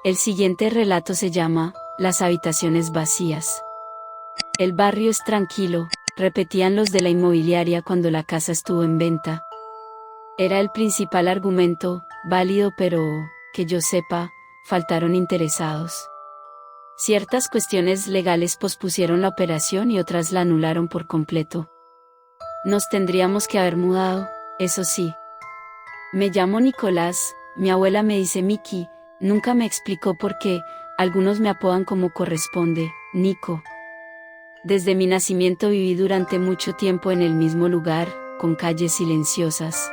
El siguiente relato se llama Las habitaciones vacías. El barrio es tranquilo, repetían los de la inmobiliaria cuando la casa estuvo en venta. Era el principal argumento, válido pero, que yo sepa, faltaron interesados. Ciertas cuestiones legales pospusieron la operación y otras la anularon por completo. Nos tendríamos que haber mudado, eso sí. Me llamo Nicolás, mi abuela me dice Miki, nunca me explicó por qué, algunos me apodan como corresponde, Nico. Desde mi nacimiento viví durante mucho tiempo en el mismo lugar, con calles silenciosas.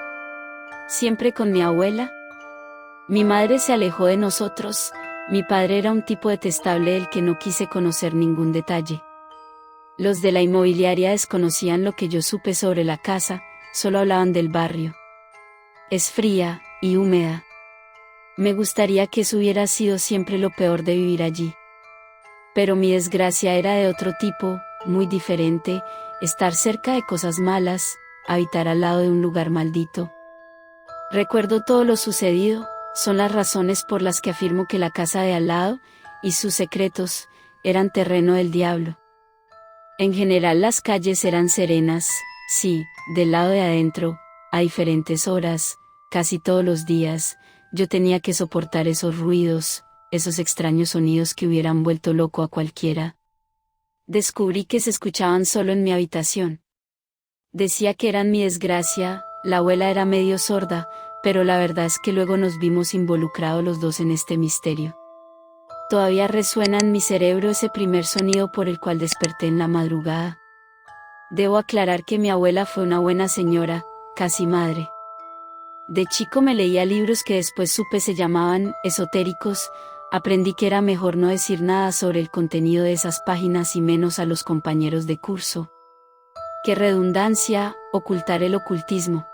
Siempre con mi abuela. Mi madre se alejó de nosotros, mi padre era un tipo detestable del que no quise conocer ningún detalle. Los de la inmobiliaria desconocían lo que yo supe sobre la casa, solo hablaban del barrio. Es fría y húmeda. Me gustaría que eso hubiera sido siempre lo peor de vivir allí. Pero mi desgracia era de otro tipo, muy diferente, estar cerca de cosas malas, habitar al lado de un lugar maldito. Recuerdo todo lo sucedido, son las razones por las que afirmo que la casa de al lado, y sus secretos, eran terreno del diablo. En general las calles eran serenas, sí, del lado de adentro, a diferentes horas, casi todos los días, yo tenía que soportar esos ruidos, esos extraños sonidos que hubieran vuelto loco a cualquiera. Descubrí que se escuchaban solo en mi habitación. Decía que eran mi desgracia, la abuela era medio sorda, pero la verdad es que luego nos vimos involucrados los dos en este misterio. Todavía resuena en mi cerebro ese primer sonido por el cual desperté en la madrugada. Debo aclarar que mi abuela fue una buena señora, casi madre. De chico me leía libros que después supe se llamaban esotéricos, aprendí que era mejor no decir nada sobre el contenido de esas páginas y menos a los compañeros de curso. Qué redundancia, ocultar el ocultismo.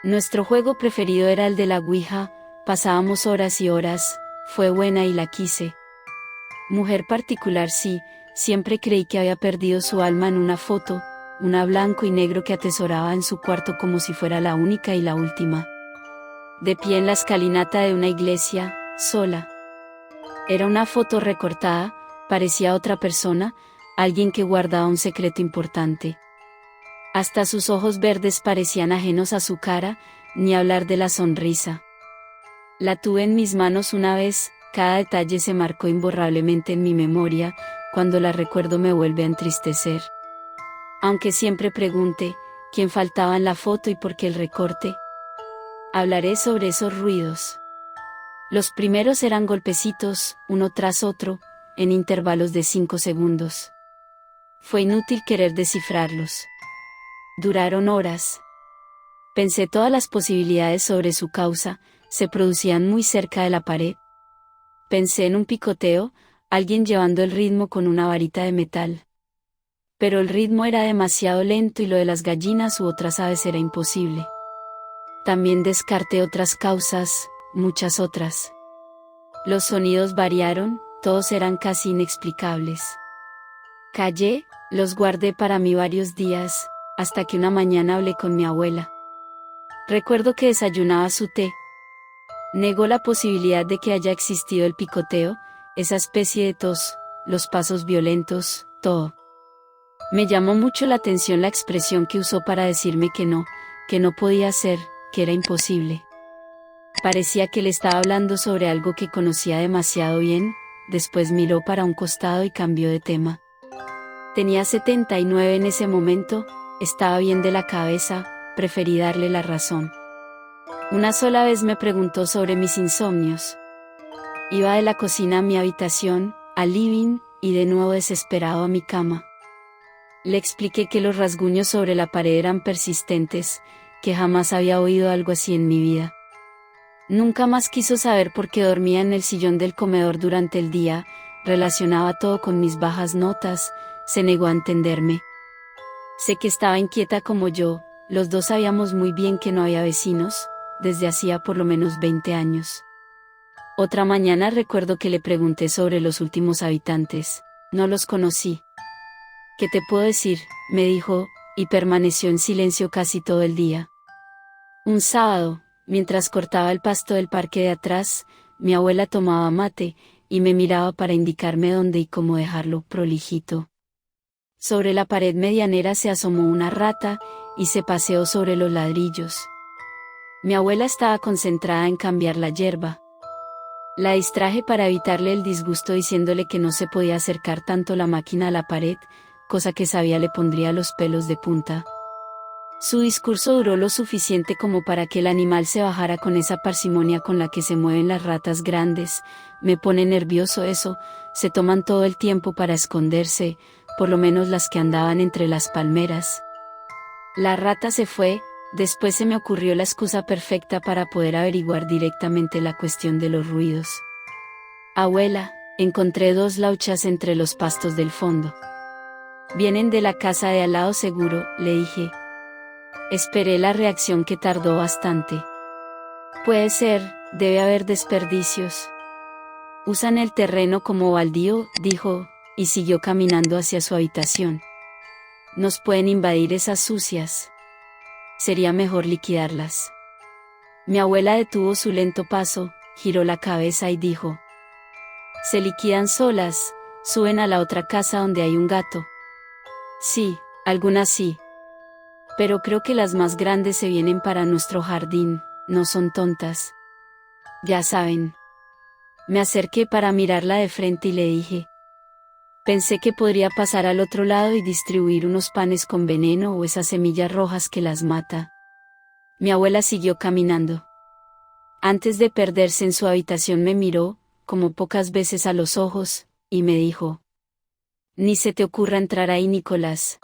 Nuestro juego preferido era el de la Ouija, pasábamos horas y horas, fue buena y la quise. Mujer particular sí, siempre creí que había perdido su alma en una foto, una blanco y negro que atesoraba en su cuarto como si fuera la única y la última. De pie en la escalinata de una iglesia, sola. Era una foto recortada, parecía otra persona, alguien que guardaba un secreto importante. Hasta sus ojos verdes parecían ajenos a su cara, ni hablar de la sonrisa. La tuve en mis manos una vez, cada detalle se marcó imborrablemente en mi memoria, cuando la recuerdo me vuelve a entristecer. Aunque siempre pregunte, ¿quién faltaba en la foto y por qué el recorte? Hablaré sobre esos ruidos. Los primeros eran golpecitos, uno tras otro, en intervalos de 5 segundos. Fue inútil querer descifrarlos. Duraron horas. Pensé todas las posibilidades sobre su causa, se producían muy cerca de la pared. Pensé en un picoteo, alguien llevando el ritmo con una varita de metal. Pero el ritmo era demasiado lento y lo de las gallinas u otras aves era imposible. También descarté otras causas, muchas otras. Los sonidos variaron, todos eran casi inexplicables. Callé, los guardé para mí varios días, hasta que una mañana hablé con mi abuela. Recuerdo que desayunaba su té. Negó la posibilidad de que haya existido el picoteo, esa especie de tos, los pasos violentos, todo. Me llamó mucho la atención la expresión que usó para decirme que no podía ser, que era imposible. Parecía que le estaba hablando sobre algo que conocía demasiado bien, después miró para un costado y cambió de tema. Tenía 79 en ese momento, estaba bien de la cabeza, preferí darle la razón. Una sola vez me preguntó sobre mis insomnios. Iba de la cocina a mi habitación, al living, y de nuevo desesperado a mi cama. Le expliqué que los rasguños sobre la pared eran persistentes, que jamás había oído algo así en mi vida. Nunca más quiso saber por qué dormía en el sillón del comedor durante el día, relacionaba todo con mis bajas notas, se negó a entenderme. Sé que estaba inquieta como yo, los dos sabíamos muy bien que no había vecinos, desde hacía por lo menos 20 años. Otra mañana recuerdo que le pregunté sobre los últimos habitantes, no los conocí. ¿Qué te puedo decir?, me dijo, y permaneció en silencio casi todo el día. Un sábado, mientras cortaba el pasto del parque de atrás, mi abuela tomaba mate, y me miraba para indicarme dónde y cómo dejarlo prolijito. Sobre la pared medianera se asomó una rata, y se paseó sobre los ladrillos. Mi abuela estaba concentrada en cambiar la yerba. La distraje para evitarle el disgusto diciéndole que no se podía acercar tanto la máquina a la pared, cosa que sabía le pondría los pelos de punta. Su discurso duró lo suficiente como para que el animal se bajara con esa parsimonia con la que se mueven las ratas grandes. Me pone nervioso eso, se toman todo el tiempo para esconderse, por lo menos las que andaban entre las palmeras. La rata se fue, después se me ocurrió la excusa perfecta para poder averiguar directamente la cuestión de los ruidos. Abuela, encontré 2 lauchas entre los pastos del fondo. Vienen de la casa de al lado seguro, le dije. Esperé la reacción que tardó bastante. Puede ser, debe haber desperdicios. Usan el terreno como baldío, dijo, y siguió caminando hacia su habitación. Nos pueden invadir esas sucias. Sería mejor liquidarlas. Mi abuela detuvo su lento paso, giró la cabeza y dijo: se liquidan solas, suben a la otra casa donde hay un gato. Sí, algunas sí. Pero creo que las más grandes se vienen para nuestro jardín, no son tontas. Ya saben. Me acerqué para mirarla de frente y le dije. Pensé que podría pasar al otro lado y distribuir unos panes con veneno o esas semillas rojas que las mata. Mi abuela siguió caminando. Antes de perderse en su habitación me miró, como pocas veces a los ojos, y me dijo: ni se te ocurra entrar ahí, Nicolás.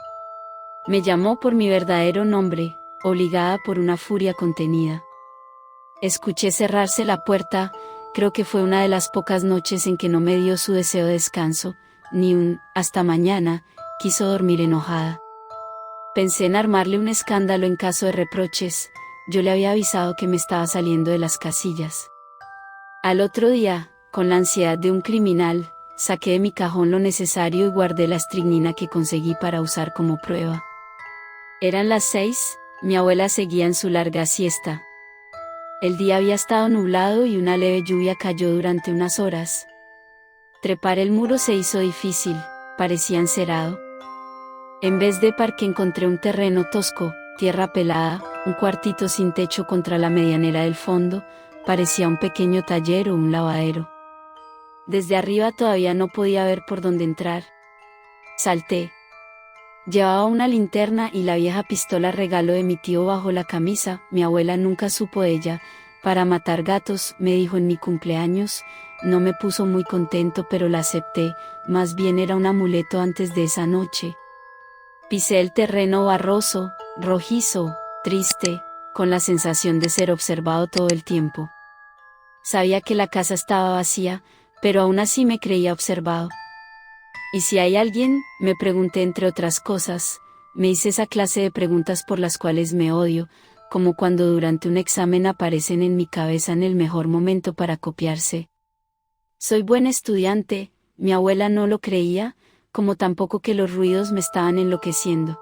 Me llamó por mi verdadero nombre, obligada por una furia contenida. Escuché cerrarse la puerta, creo que fue una de las pocas noches en que no me dio su deseo de descanso, ni un «hasta mañana», quiso dormir enojada. Pensé en armarle un escándalo en caso de reproches, yo le había avisado que me estaba saliendo de las casillas. Al otro día, con la ansiedad de un criminal, saqué de mi cajón lo necesario y guardé la estricnina que conseguí para usar como prueba. Eran las 6, mi abuela seguía en su larga siesta. El día había estado nublado y una leve lluvia cayó durante unas horas. Trepar el muro se hizo difícil, parecía encerado. En vez de parque encontré un terreno tosco, tierra pelada, un cuartito sin techo contra la medianera del fondo, parecía un pequeño taller o un lavadero. Desde arriba todavía no podía ver por dónde entrar. Salté. Llevaba una linterna y la vieja pistola regalo de mi tío bajo la camisa, mi abuela nunca supo de ella, para matar gatos, me dijo en mi cumpleaños, no me puso muy contento pero la acepté, más bien era un amuleto antes de esa noche. Pisé el terreno barroso, rojizo, triste, con la sensación de ser observado todo el tiempo. Sabía que la casa estaba vacía, pero aún así me creía observado. ¿Y si hay alguien?, me pregunté entre otras cosas, me hice esa clase de preguntas por las cuales me odio, como cuando durante un examen aparecen en mi cabeza en el mejor momento para copiarse. Soy buen estudiante, mi abuela no lo creía, como tampoco que los ruidos me estaban enloqueciendo.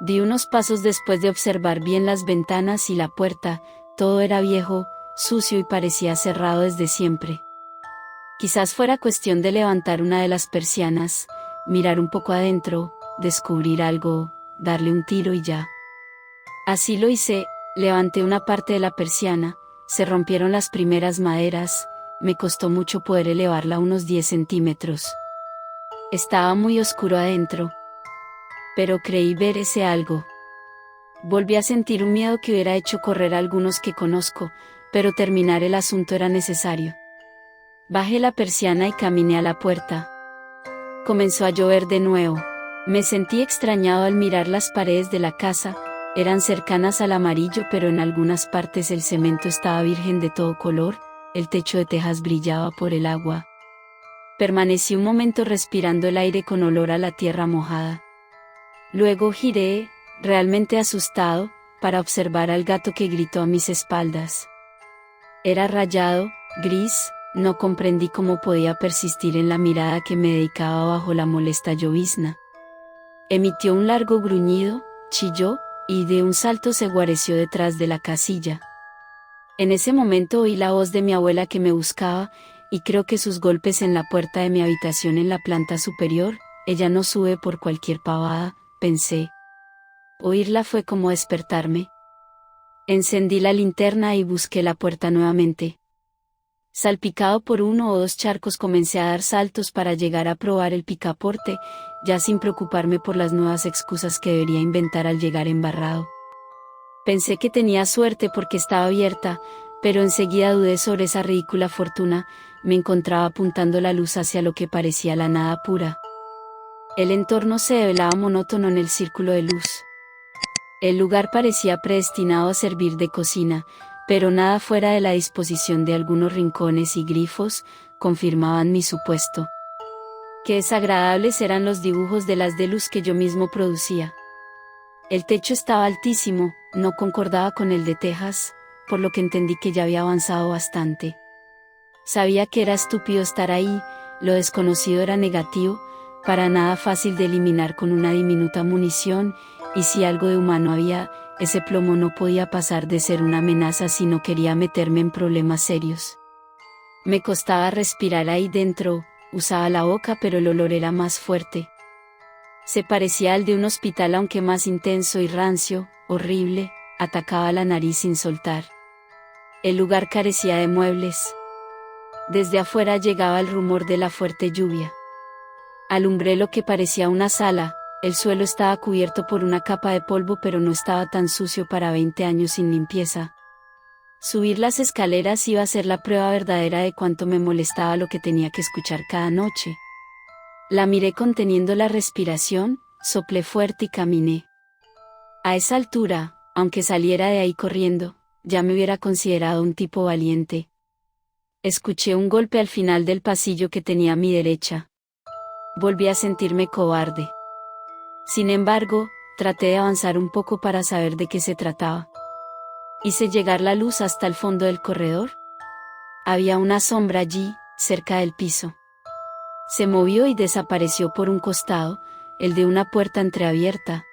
Di unos pasos después de observar bien las ventanas y la puerta, todo era viejo, sucio y parecía cerrado desde siempre. Quizás fuera cuestión de levantar una de las persianas, mirar un poco adentro, descubrir algo, darle un tiro y ya. Así lo hice, levanté una parte de la persiana, se rompieron las primeras maderas, me costó mucho poder elevarla unos 10 centímetros. Estaba muy oscuro adentro. Pero creí ver ese algo. Volví a sentir un miedo que hubiera hecho correr a algunos que conozco, pero terminar el asunto era necesario. Bajé la persiana y caminé a la puerta. Comenzó a llover de nuevo. Me sentí extrañado al mirar las paredes de la casa, eran cercanas al amarillo pero en algunas partes el cemento estaba virgen de todo color, el techo de tejas brillaba por el agua. Permanecí un momento respirando el aire con olor a la tierra mojada. Luego giré, realmente asustado, para observar al gato que gritó a mis espaldas. Era rayado, gris, no comprendí cómo podía persistir en la mirada que me dedicaba bajo la molesta llovizna. Emitió un largo gruñido, chilló, y de un salto se guareció detrás de la casilla. En ese momento oí la voz de mi abuela que me buscaba, y creo que sus golpes en la puerta de mi habitación en la planta superior. Ella no sube por cualquier pavada, pensé. Oírla fue como despertarme. Encendí la linterna y busqué la puerta nuevamente. Salpicado por 1 o 2 charcos, comencé a dar saltos para llegar a probar el picaporte, ya sin preocuparme por las nuevas excusas que debería inventar al llegar embarrado. Pensé que tenía suerte porque estaba abierta, pero enseguida dudé sobre esa ridícula fortuna. Me encontraba apuntando la luz hacia lo que parecía la nada pura. El entorno se develaba monótono en el círculo de luz. El lugar parecía predestinado a servir de cocina, pero nada fuera de la disposición de algunos rincones y grifos confirmaban mi supuesto. Qué desagradables eran los dibujos de las de luz que yo mismo producía. El techo estaba altísimo, no concordaba con el de tejas, por lo que entendí que ya había avanzado bastante. Sabía que era estúpido estar ahí, lo desconocido era negativo, para nada fácil de eliminar con una diminuta munición, y si algo de humano había, ese plomo no podía pasar de ser una amenaza si no quería meterme en problemas serios. Me costaba respirar ahí dentro, usaba la boca pero el olor era más fuerte. Se parecía al de un hospital aunque más intenso y rancio, horrible, atacaba la nariz sin soltar. El lugar carecía de muebles. Desde afuera llegaba el rumor de la fuerte lluvia. Alumbré lo que parecía una sala. El suelo estaba cubierto por una capa de polvo pero no estaba tan sucio para 20 años sin limpieza. Subir las escaleras iba a ser la prueba verdadera de cuánto me molestaba lo que tenía que escuchar cada noche. La miré conteniendo la respiración, soplé fuerte y caminé. A esa altura, aunque saliera de ahí corriendo, ya me hubiera considerado un tipo valiente. Escuché un golpe al final del pasillo que tenía a mi derecha. Volví a sentirme cobarde. Sin embargo, traté de avanzar un poco para saber de qué se trataba. Hice llegar la luz hasta el fondo del corredor. Había una sombra allí, cerca del piso. Se movió y desapareció por un costado, el de una puerta entreabierta.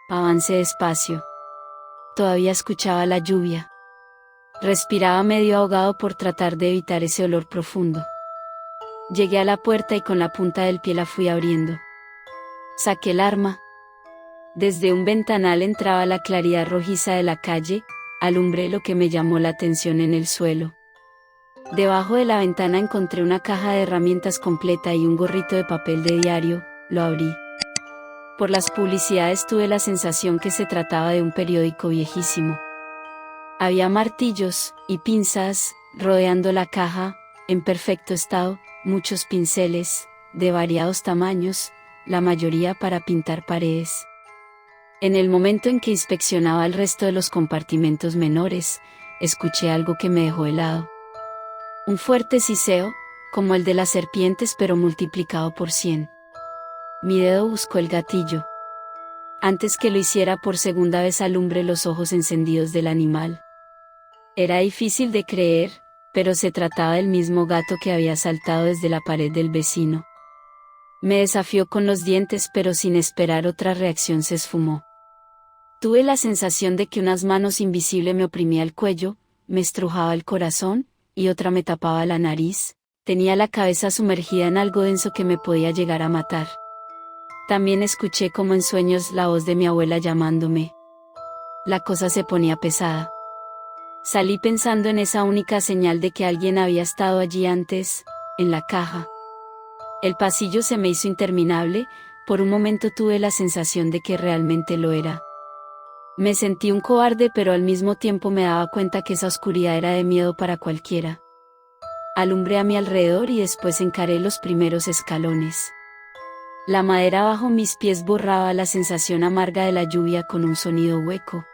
Avancé despacio. Todavía escuchaba la lluvia. Respiraba medio ahogado por tratar de evitar ese olor profundo. Llegué a la puerta y con la punta del pie la fui abriendo. Saqué el arma. Desde un ventanal entraba la claridad rojiza de la calle, alumbré lo que me llamó la atención en el suelo. Debajo de la ventana encontré una caja de herramientas completa y un gorrito de papel de diario, lo abrí. Por las publicidades tuve la sensación que se trataba de un periódico viejísimo. Había martillos y pinzas rodeando la caja, en perfecto estado, muchos pinceles, de variados tamaños, la mayoría para pintar paredes. En el momento en que inspeccionaba el resto de los compartimentos menores, escuché algo que me dejó helado. Un fuerte siseo, como el de las serpientes pero multiplicado por 100. Mi dedo buscó el gatillo. Antes que lo hiciera por segunda vez alumbré los ojos encendidos del animal. Era difícil de creer, pero se trataba del mismo gato que había saltado desde la pared del vecino. Me desafió con los dientes pero sin esperar otra reacción se esfumó. Tuve la sensación de que unas manos invisibles me oprimía el cuello, me estrujaba el corazón, y otra me tapaba la nariz. Tenía la cabeza sumergida en algo denso que me podía llegar a matar. También escuché como en sueños la voz de mi abuela llamándome. La cosa se ponía pesada. Salí pensando en esa única señal de que alguien había estado allí antes, en la caja. El pasillo se me hizo interminable, por un momento tuve la sensación de que realmente lo era. Me sentí un cobarde pero al mismo tiempo me daba cuenta que esa oscuridad era de miedo para cualquiera. Alumbré a mi alrededor y después encaré los primeros escalones. La madera bajo mis pies borraba la sensación amarga de la lluvia con un sonido hueco.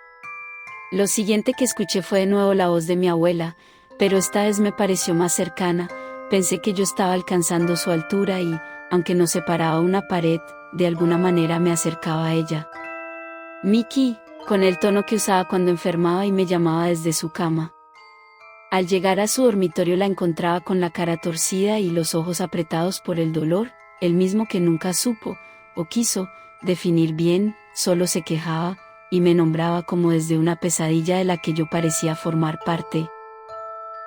Lo siguiente que escuché fue de nuevo la voz de mi abuela, pero esta vez me pareció más cercana. Pensé que yo estaba alcanzando su altura y, aunque nos separaba una pared, de alguna manera me acercaba a ella. Miki, con el tono que usaba cuando enfermaba y me llamaba desde su cama. Al llegar a su dormitorio la encontraba con la cara torcida y los ojos apretados por el dolor, el mismo que nunca supo, o quiso, definir bien, solo se quejaba, y me nombraba como desde una pesadilla de la que yo parecía formar parte.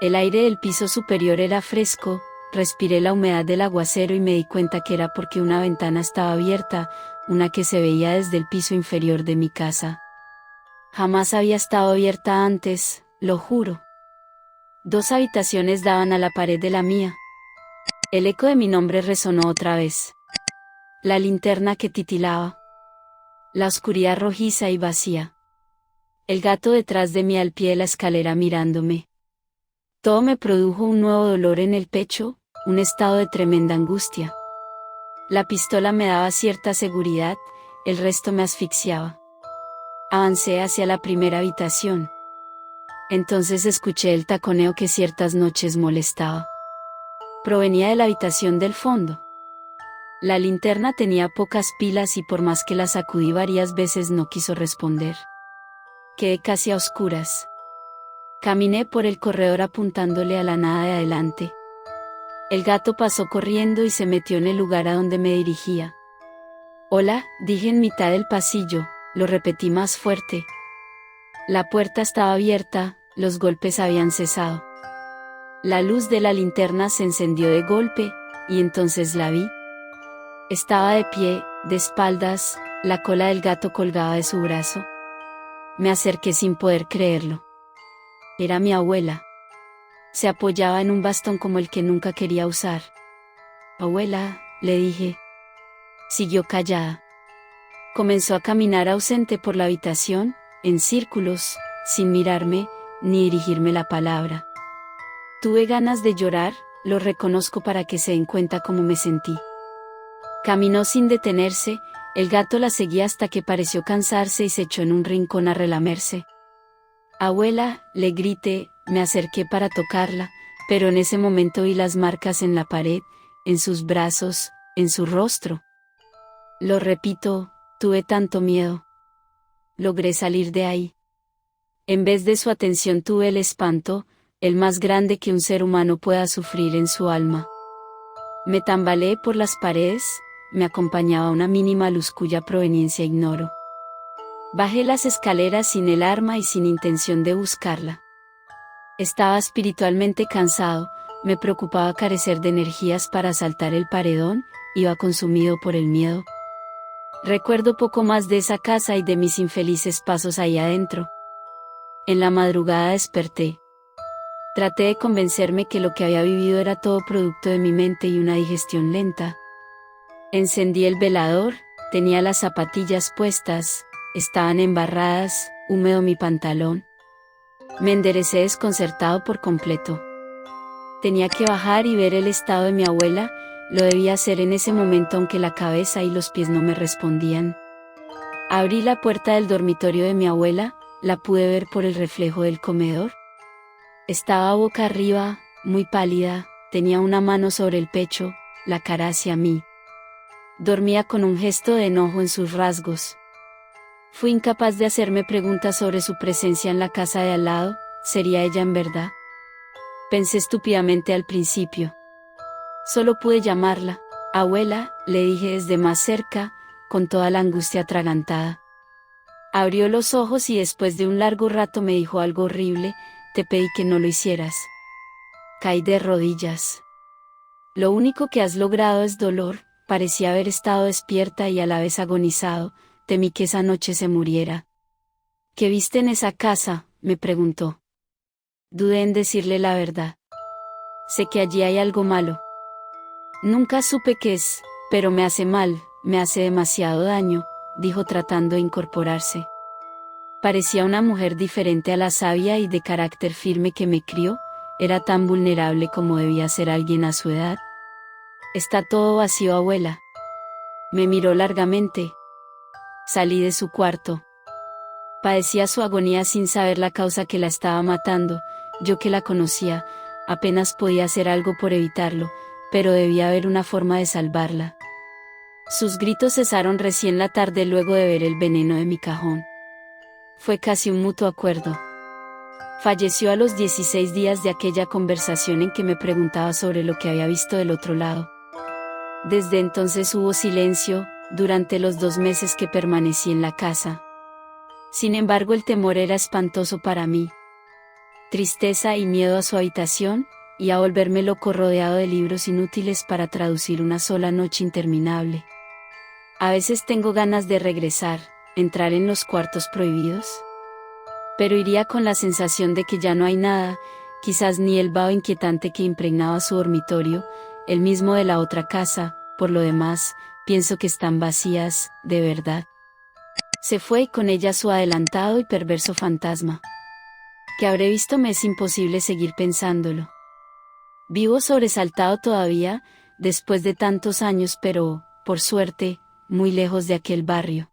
El aire del piso superior era fresco, respiré la humedad del aguacero y me di cuenta que era porque una ventana estaba abierta, una que se veía desde el piso inferior de mi casa. Jamás había estado abierta antes, lo juro. 2 habitaciones daban a la pared de la mía. El eco de mi nombre resonó otra vez. La linterna que titilaba. La oscuridad rojiza y vacía. El gato detrás de mí al pie de la escalera mirándome. Todo me produjo un nuevo dolor en el pecho, un estado de tremenda angustia. La pistola me daba cierta seguridad, el resto me asfixiaba. Avancé hacia la primera habitación. Entonces escuché el taconeo que ciertas noches molestaba. Provenía de la habitación del fondo. La linterna tenía pocas pilas y por más que la sacudí varias veces no quiso responder. Quedé casi a oscuras. Caminé por el corredor apuntándole a la nada de adelante. El gato pasó corriendo y se metió en el lugar a donde me dirigía. Hola, dije en mitad del pasillo, lo repetí más fuerte. La puerta estaba abierta, los golpes habían cesado. La luz de la linterna se encendió de golpe, y entonces la vi. Estaba de pie, de espaldas, la cola del gato colgaba de su brazo. Me acerqué sin poder creerlo. Era mi abuela. Se apoyaba en un bastón como el que nunca quería usar. Abuela, le dije. Siguió callada. Comenzó a caminar ausente por la habitación, en círculos, sin mirarme, ni dirigirme la palabra. Tuve ganas de llorar, lo reconozco para que se den cuenta cómo me sentí. Caminó sin detenerse, el gato la seguía hasta que pareció cansarse y se echó en un rincón a relamerse. Abuela, le grité, me acerqué para tocarla, pero en ese momento vi las marcas en la pared, en sus brazos, en su rostro. Lo repito, tuve tanto miedo. Logré salir de ahí. En vez de su atención tuve el espanto, el más grande que un ser humano pueda sufrir en su alma. Me tambaleé por las paredes, me acompañaba una mínima luz cuya proveniencia ignoro. Bajé las escaleras sin el arma y sin intención de buscarla. Estaba espiritualmente cansado, me preocupaba carecer de energías para saltar el paredón, iba consumido por el miedo. Recuerdo poco más de esa casa y de mis infelices pasos ahí adentro. En la madrugada desperté. Traté de convencerme que lo que había vivido era todo producto de mi mente y una digestión lenta. Encendí el velador, tenía las zapatillas puestas, estaban embarradas, húmedo mi pantalón. Me enderecé desconcertado por completo. Tenía que bajar y ver el estado de mi abuela, lo debía hacer en ese momento aunque la cabeza y los pies no me respondían. Abrí la puerta del dormitorio de mi abuela, la pude ver por el reflejo del comedor. Estaba boca arriba, muy pálida, tenía una mano sobre el pecho, la cara hacia mí. Dormía con un gesto de enojo en sus rasgos. Fui incapaz de hacerme preguntas sobre su presencia en la casa de al lado, ¿sería ella en verdad? Pensé estúpidamente al principio. Solo pude llamarla. Abuela, le dije desde más cerca, con toda la angustia atragantada. Abrió los ojos y después de un largo rato me dijo algo horrible, te pedí que no lo hicieras. Caí de rodillas. Lo único que has logrado es dolor, parecía haber estado despierta y a la vez agonizado, temí que esa noche se muriera. ¿Qué viste en esa casa?, me preguntó. Dudé en decirle la verdad. Sé que allí hay algo malo. Nunca supe qué es, pero me hace mal, me hace demasiado daño, dijo tratando de incorporarse. Parecía una mujer diferente a la sabia y de carácter firme que me crió, era tan vulnerable como debía ser alguien a su edad. Está todo vacío, abuela. Me miró largamente. Salí de su cuarto. Padecía su agonía sin saber la causa que la estaba matando, yo que la conocía, apenas podía hacer algo por evitarlo, pero debía haber una forma de salvarla. Sus gritos cesaron recién la tarde luego de ver el veneno de mi cajón. Fue casi un mutuo acuerdo. Falleció a los 16 días de aquella conversación en que me preguntaba sobre lo que había visto del otro lado. Desde entonces hubo silencio, durante los 2 meses que permanecí en la casa. Sin embargo, el temor era espantoso para mí. Tristeza y miedo a su habitación, y a volverme loco rodeado de libros inútiles para traducir una sola noche interminable. A veces tengo ganas de regresar, entrar en los cuartos prohibidos. Pero iría con la sensación de que ya no hay nada, quizás ni el vaho inquietante que impregnaba su dormitorio, el mismo de la otra casa. Por lo demás, pienso que están vacías, de verdad. Se fue y con ella su adelantado y perverso fantasma. Que habré visto me es imposible seguir pensándolo. Vivo sobresaltado todavía, después de tantos años, pero, por suerte, muy lejos de aquel barrio.